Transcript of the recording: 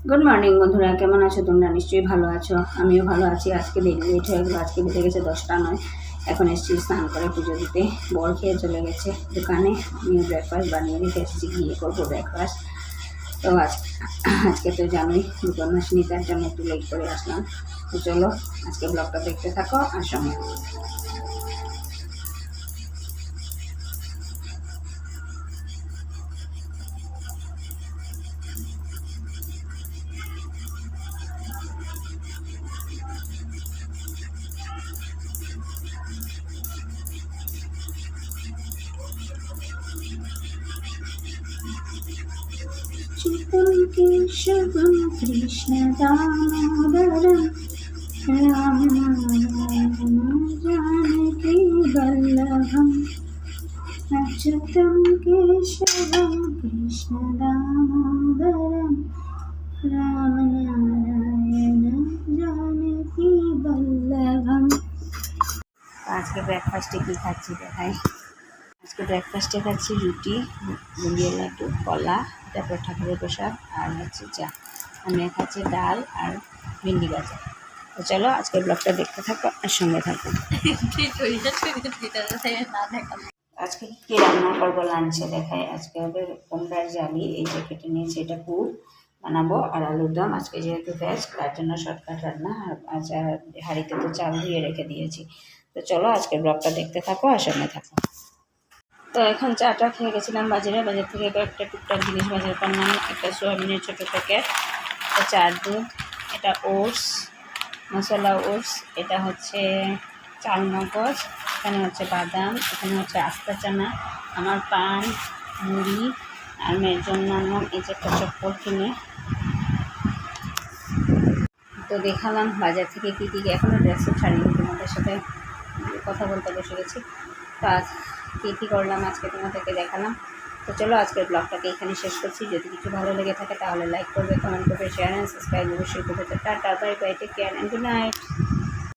Good morning বন্ধুরা, কেমন আছো তোমরা? নিশ্চয়ই ভালো আছো, আমিও ভালো আছি। আজকে লেট হয়ে গেলো, আজকে বেজে গেছে 10টা নয়। এখন এসেছি স্নান করে পুজো দিতে। বর খেয়ে চলে গেছে দোকানে, আমিও ব্রেকফাস্ট বানিয়ে রেখে এসেছি, গিয়ে করবো ব্রেকফাস্ট। তো আজকে তো জানোই দুপুর মাস নিয়ে, তার জন্য একটু লেট করে আসলাম। তো চলো আজকে ব্লগটা দেখতে থাকো আর সঙ্গে। केशवं कृष्णदामोदरं रामनारायणं जानकी वल्लभम् अच्युतं केशवं कृष्णदामोदरं रामनारायणं जानकी वल्लभम्। आज के ब्रेकफास्टे की खाচ্ছি দেখাই। আজকে ব্রেকফাস্টে খাচ্ছি রুটি, বুঁদিয়া লাড্ডু, কলা, তারপর ঠাকুরের প্রসাদ আর হচ্ছে চা। আমি খাচ্ছি ডাল আর ভিন্ডি ভাজা। তো চলো আজকে ব্লগটা দেখতে থাকো আর সঙ্গে থাকো। আজকে কী রান্না করবো লাঞ্চে দেখাই। আজকে ওদের কুমড়ার জালি, এই যে কেটে নিয়েছি, এটা পুর বানাবো, আর আলুর দম। আজকে যেহেতু ভেজ, তার জন্য শর্টকাট রান্না। আর হাঁড়িতে তো চাল ধুয়ে রেখে দিয়েছি। তো চলো আজকে ব্লগটা দেখতে থাকো আর সঙ্গে থাকো। তো এখন চাটা খেয়ে গেছিলাম বাজারে, বাজার থেকে কয়েকটা টুকটাক জিনিস বাজার করলাম। একটা সোয়াবিনের ছোটো প্যাকেট, একটা চার দুধ, এটা ওটস, মশলা ওটস, এটা হচ্ছে চাল মগজ, এখানে হচ্ছে বাদাম, এখানে হচ্ছে আস্তা চানা, আমার পান, মুড়ি, আর মেয়ের জন্য আনলাম এই যে একটা চপ্পল কিনে। তো দেখালাম বাজার থেকে কী কী, এখনও ড্রেসও ছাড়িয়ে তোমাদের সাথে কথা বলতে বসে গেছি। তো আজ কী করলাম আজকে তোমাদেরকে দেখালাম। তো চলো আজকের ব্লগটাকে এখানে শেষ করছি। যদি কিছু ভালো লেগে থাকে তাহলে লাইক করবে, কমেন্ট করবে, শেয়ার অ্যান্ড সাবস্ক্রাইব অবশ্যই করবে। তো tata, bye bye, take care and good night.